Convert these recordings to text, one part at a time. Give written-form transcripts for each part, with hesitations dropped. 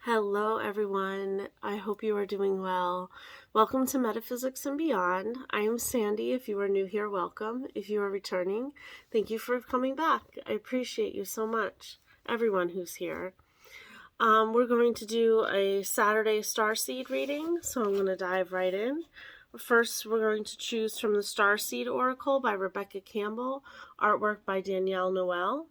Hello, everyone. I hope you are doing well. Welcome to Metaphysics and Beyond. I am Sandy. If you are new here, welcome. If you are returning, thank you for coming back. I appreciate you so much, everyone who's here. We're going to do a Saturday Starseed reading, so I'm going to dive right in. First, we're going to choose from the Starseed Oracle by Rebecca Campbell, artwork by Danielle Noel.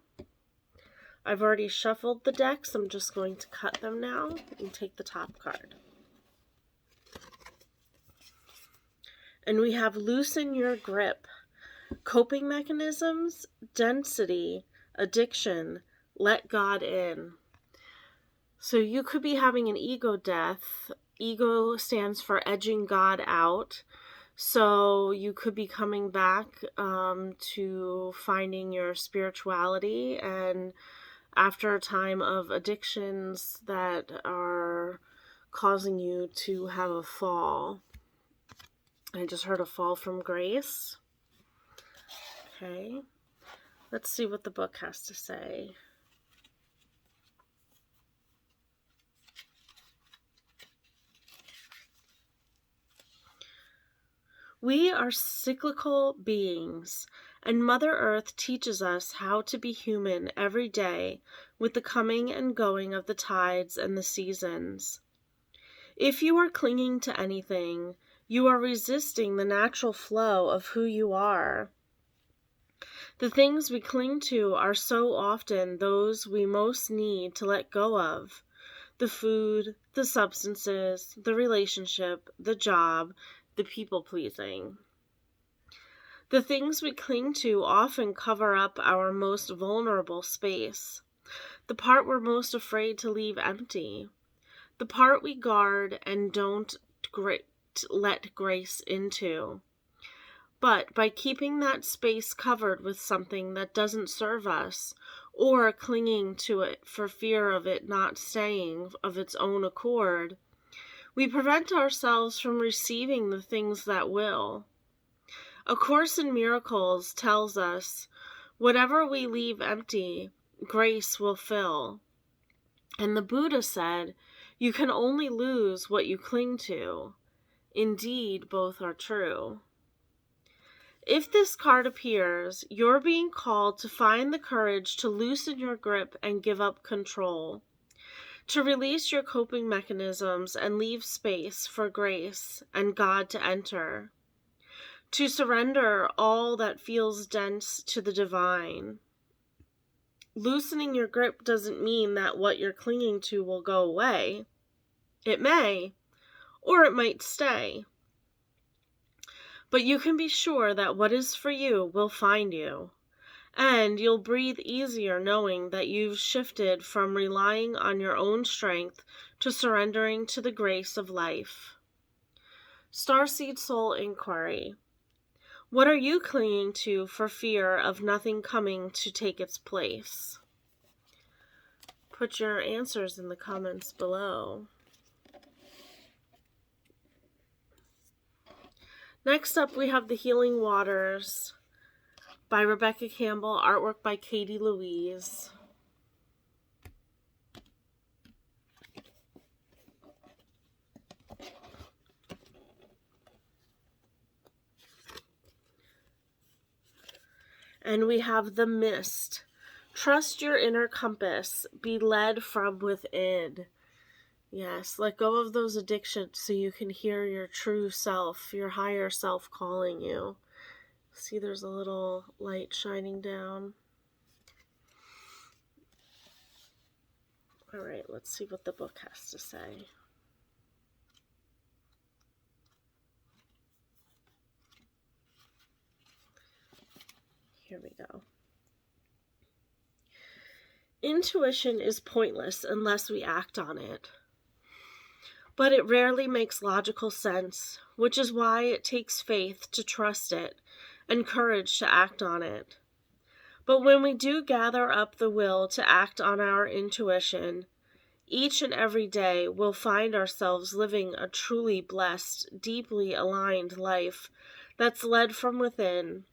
I've already shuffled the decks. I'm just going to cut them now and take the top card. And we have loosen your grip, coping mechanisms, density, addiction, let God in. So you could be having an ego death. Ego stands for edging God out. So you could be coming back to finding your spirituality, and after a time of addictions that are causing you to have a fall. I just heard a fall from grace. Okay, let's see what the book has to say. We are cyclical beings, and Mother Earth teaches us how to be human every day with the coming and going of the tides and the seasons. If you are clinging to anything, you are resisting the natural flow of who you are. The things we cling to are so often those we most need to let go of. The food, the substances, the relationship, the job, the people-pleasing. The things we cling to often cover up our most vulnerable space, the part we're most afraid to leave empty, the part we guard and don't let grace into. But by keeping that space covered with something that doesn't serve us, or clinging to it for fear of it not staying of its own accord, we prevent ourselves from receiving the things that will. A Course in Miracles tells us, whatever we leave empty, grace will fill. And the Buddha said, you can only lose what you cling to. Indeed, both are true. If this card appears, you're being called to find the courage to loosen your grip and give up control, to release your coping mechanisms and leave space for grace and God to enter, to surrender all that feels dense to the divine. Loosening your grip doesn't mean that what you're clinging to will go away. It may, or it might stay. But you can be sure that what is for you will find you, and you'll breathe easier knowing that you've shifted from relying on your own strength to surrendering to the grace of life. Starseed Soul Inquiry. What are you clinging to for fear of nothing coming to take its place? Put your answers in the comments below. Next up, we have The Healing Waters by Rebecca Campbell, artwork by Katie Louise. And we have The Mist. Trust your inner compass. Be led from within. Yes, let go of those addictions so you can hear your true self, your higher self calling you. See, there's a little light shining down. All right, let's see what the book has to say. Here we go. Intuition is pointless unless we act on it. But it rarely makes logical sense, which is why it takes faith to trust it and courage to act on it. But when we do gather up the will to act on our intuition, each and every day we'll find ourselves living a truly blessed, deeply aligned life that's led from within.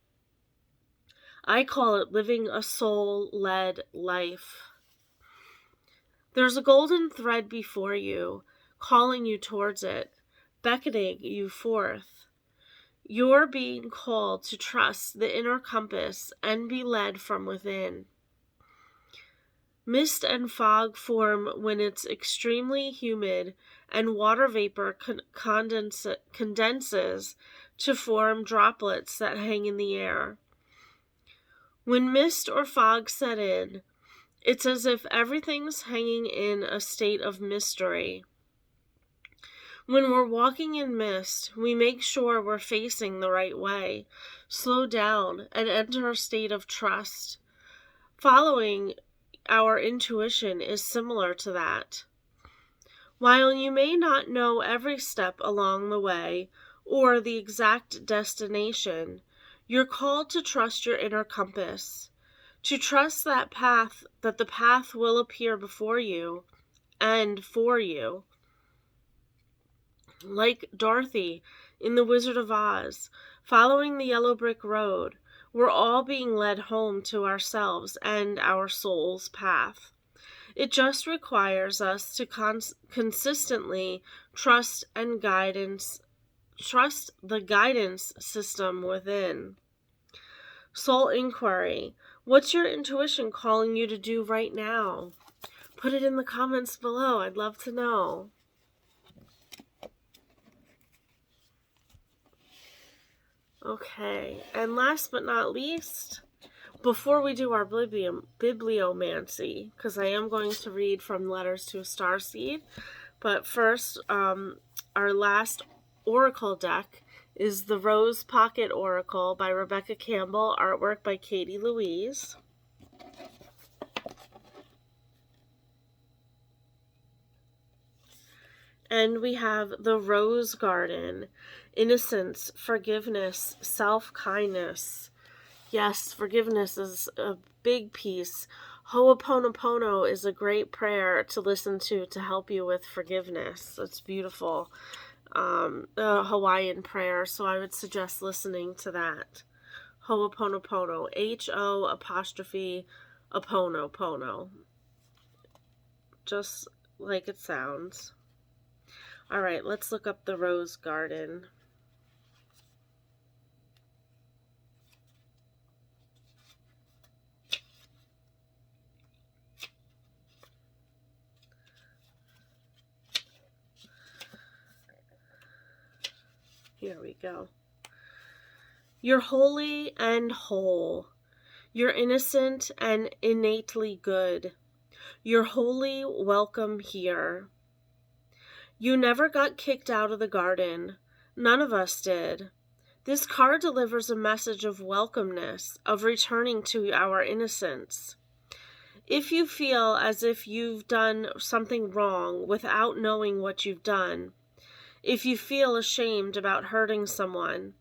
I call it living a soul-led life. There's a golden thread before you, calling you towards it, beckoning you forth. You're being called to trust the inner compass and be led from within. Mist and fog form when it's extremely humid and water vapor condenses to form droplets that hang in the air. When mist or fog set in, it's as if everything's hanging in a state of mystery. When we're walking in mist, we make sure we're facing the right way, slow down, and enter a state of trust. Following our intuition is similar to that. While you may not know every step along the way or the exact destination, you're called to trust your inner compass, to trust that the path will appear before you and for you. Like Dorothy in The Wizard of Oz, following the yellow brick road, we're all being led home to ourselves and our soul's path. It just requires us to consistently trust the guidance system within. Soul inquiry. What's your intuition calling you to do right now? Put it in the comments below. I'd love to know. Okay, and last but not least, before we do our bibliomancy, because I am going to read from Letters to a Starseed, but first, our last oracle deck is the Rose Pocket Oracle by Rebecca Campbell, artwork by Katie Louise. And we have the Rose Garden, innocence, forgiveness, self-kindness. Yes, forgiveness is a big piece. Ho'oponopono is a great prayer to listen to help you with forgiveness. It's beautiful. A Hawaiian prayer, so I would suggest listening to that. Ho'oponopono, H-O''Apono. Just like it sounds. All right, let's look up the Rose Garden. Here we go. You're holy and whole. You're innocent and innately good. You're wholly welcome here. You never got kicked out of the garden. None of us did. This card delivers a message of welcomeness, of returning to our innocence. If you feel as if you've done something wrong without knowing what you've done, if you feel ashamed about hurting someone,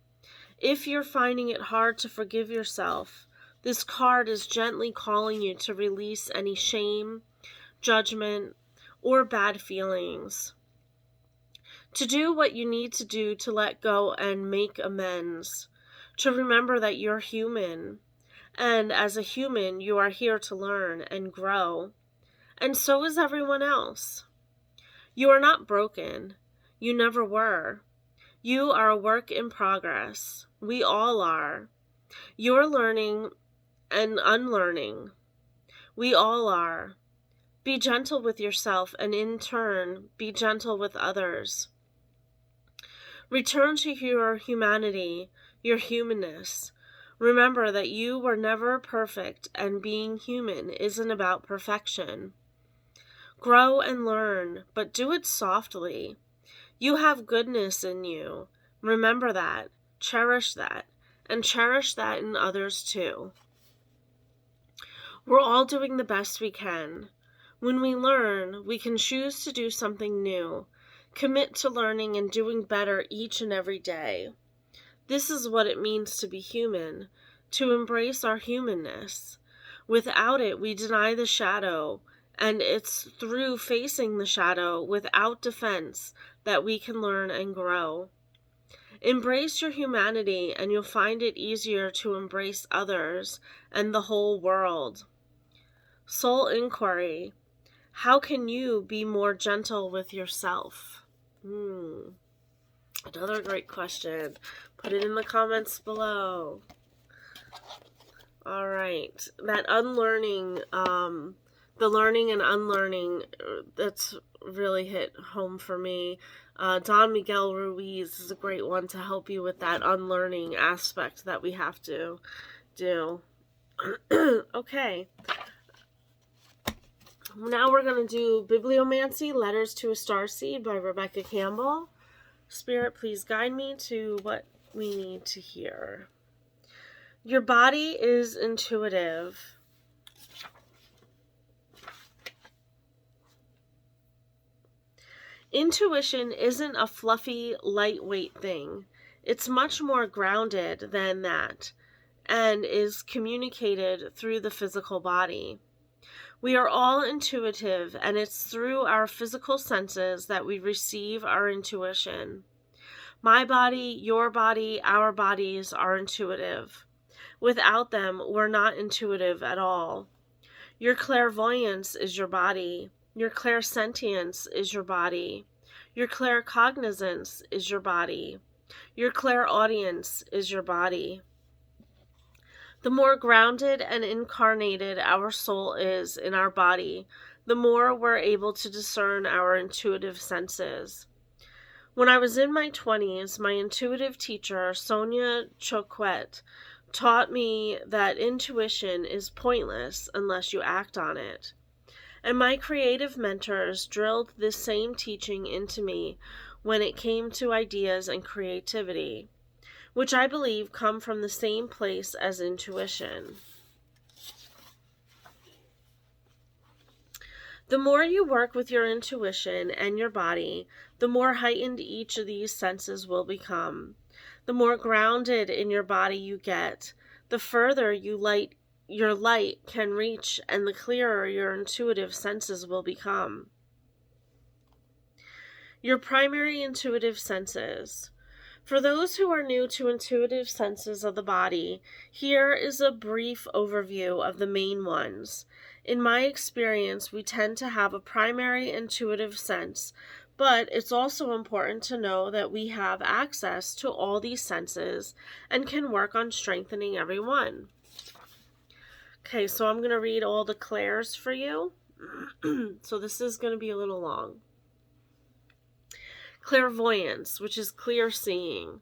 if you're finding it hard to forgive yourself, this card is gently calling you to release any shame, judgment, or bad feelings. To do what you need to do to let go and make amends. To remember that you're human. And as a human, you are here to learn and grow. And so is everyone else. You are not broken. You never were. You are a work in progress. We all are. You're learning and unlearning. We all are. Be gentle with yourself and in turn, be gentle with others. Return to your humanity, your humanness. Remember that you were never perfect and being human isn't about perfection. Grow and learn, but do it softly. You have goodness in you. Remember that, and cherish that in others too. We're all doing the best we can. When we learn, we can choose to do something new, commit to learning and doing better each and every day. This is what it means to be human, to embrace our humanness. Without it, we deny the shadow, and it's through facing the shadow without defense that we can learn and grow. Embrace your humanity, and you'll find it easier to embrace others and the whole world. Soul inquiry. How can you be more gentle with yourself? Another great question. Put it in the comments below. All right. That unlearning, the learning and unlearning, that's really hit home for me. Don Miguel Ruiz is a great one to help you with that unlearning aspect that we have to do. Okay. Now we're going to do Bibliomancy, Letters to a Starseed by Rebecca Campbell. Spirit, please guide me to what we need to hear. Your body is intuitive. Intuition isn't a fluffy, lightweight thing. It's much more grounded than that and is communicated through the physical body. We are all intuitive, and it's through our physical senses that we receive our intuition. My body, your body, our bodies are intuitive. Without them, we're not intuitive at all. Your clairvoyance is your body. Your clairsentience is your body. Your claircognizance is your body. Your clairaudience is your body. The more grounded and incarnated our soul is in our body, the more we're able to discern our intuitive senses. When I was in my 20s, my intuitive teacher, Sonia Choquette, taught me that intuition is pointless unless you act on it. And my creative mentors drilled this same teaching into me when it came to ideas and creativity, which I believe come from the same place as intuition. The more you work with your intuition and your body, the more heightened each of these senses will become. The more grounded in your body you get, the further your light can reach, and the clearer your intuitive senses will become. Your primary intuitive senses. For those who are new to intuitive senses of the body, here is a brief overview of the main ones. In my experience, we tend to have a primary intuitive sense, but it's also important to know that we have access to all these senses and can work on strengthening every one. Okay, so I'm going to read all the clairs for you. So this is going to be a little long. Clairvoyance, which is clear seeing.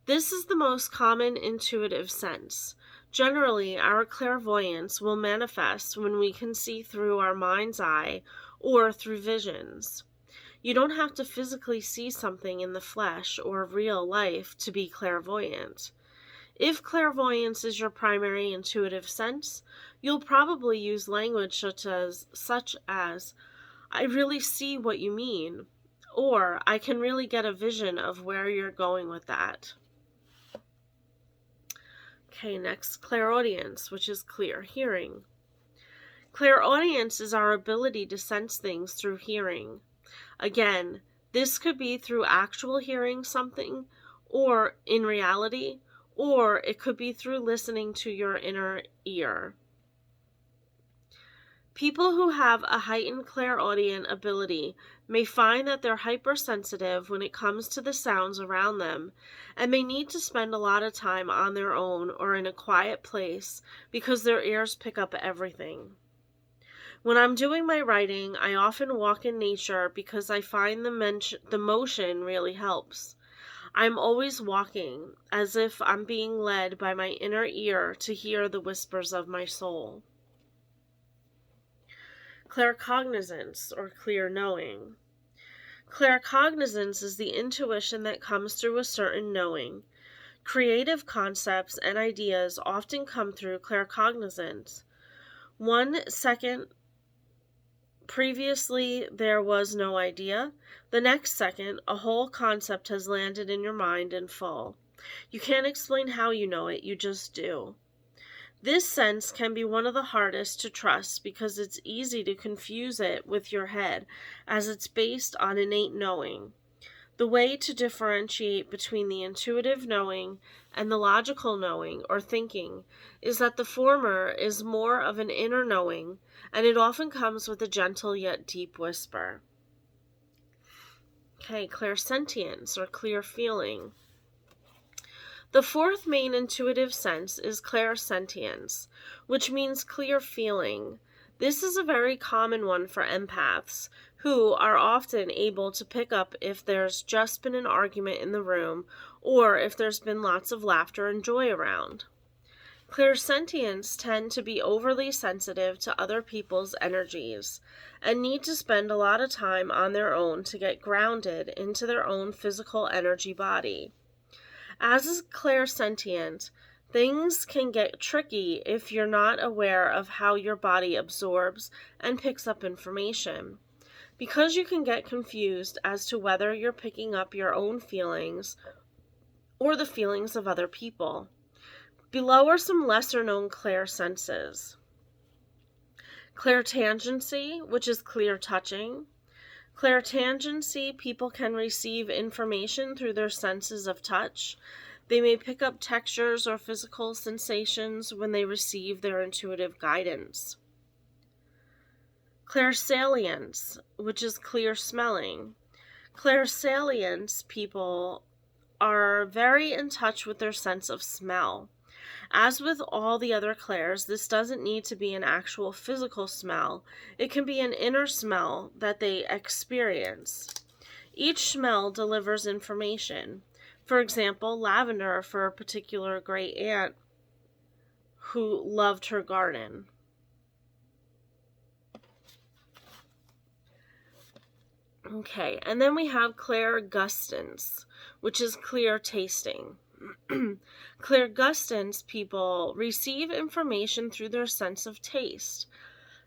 This is the most common intuitive sense. Generally, our clairvoyance will manifest when we can see through our mind's eye or through visions. You don't have to physically see something in the flesh or real life to be clairvoyant. If clairvoyance is your primary intuitive sense, you'll probably use language such as, I really see what you mean, or I can really get a vision of where you're going with that. Okay, next, clairaudience, which is clear hearing. Clairaudience is our ability to sense things through hearing. Again, this could be through actual hearing something, or in reality, or it could be through listening to your inner ear. People who have a heightened clairaudient ability may find that they're hypersensitive when it comes to the sounds around them, and may need to spend a lot of time on their own or in a quiet place because their ears pick up everything. When I'm doing my writing, I often walk in nature because I find the motion really helps. I'm always walking, as if I'm being led by my inner ear to hear the whispers of my soul. Claircognizance, or clear knowing. Claircognizance is the intuition that comes through a certain knowing. Creative concepts and ideas often come through claircognizance. 1 second previously there was no idea. The next second, a whole concept has landed in your mind in full. You can't explain how you know it, you just do. This sense can be one of the hardest to trust because it's easy to confuse it with your head, as it's based on innate knowing. The way to differentiate between the intuitive knowing and the logical knowing or thinking is that the former is more of an inner knowing, and it often comes with a gentle yet deep whisper. Okay, clairsentience or clear feeling. The fourth main intuitive sense is clairsentience, which means clear feeling. This is a very common one for empaths, who are often able to pick up if there's just been an argument in the room or if there's been lots of laughter and joy around. Clairsentients tend to be overly sensitive to other people's energies and need to spend a lot of time on their own to get grounded into their own physical energy body. As a clairsentient, things can get tricky if you're not aware of how your body absorbs and picks up information, because you can get confused as to whether you're picking up your own feelings or the feelings of other people. Below are some lesser-known clairsenses. Clairtangency, which is clear touching. Clairtangency, people can receive information through their senses of touch. They may pick up textures or physical sensations when they receive their intuitive guidance. Clairsalience, which is clear smelling. Clairsalience people are very in touch with their sense of smell. As with all the other clairs, this doesn't need to be an actual physical smell. It can be an inner smell that they experience. Each smell delivers information. For example, lavender for a particular great aunt who loved her garden. Okay, and then we have clairgustance, which is clear tasting. Clairgustance people receive information through their sense of taste.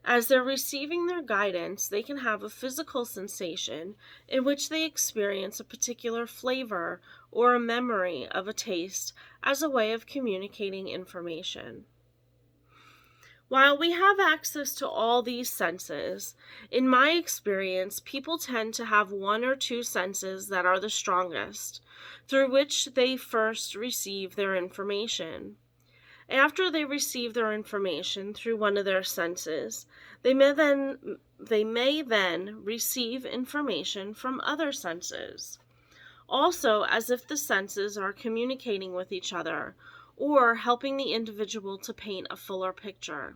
As they're receiving their guidance, they can have a physical sensation in which they experience a particular flavor or a memory of a taste as a way of communicating information. While we have access to all these senses, in my experience, people tend to have one or two senses that are the strongest, through which they first receive their information. After they receive their information through one of their senses, they may then receive information from other senses, also as if the senses are communicating with each other or helping the individual to paint a fuller picture.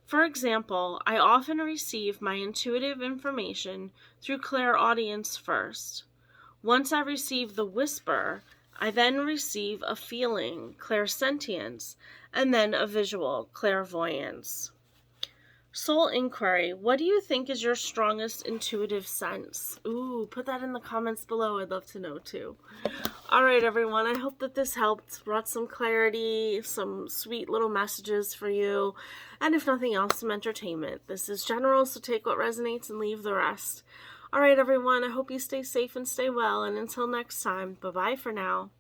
For example, I often receive my intuitive information through clairaudience first. Once I receive the whisper, I then receive a feeling, clairsentience, and then a visual, clairvoyance. Soul inquiry. What do you think is your strongest intuitive sense? Ooh, put that in the comments below. I'd love to know too. All right, everyone. I hope that this helped, brought some clarity, some sweet little messages for you, and if nothing else, some entertainment. This is general, so take what resonates and leave the rest. All right, everyone. I hope you stay safe and stay well, and until next time, bye-bye for now.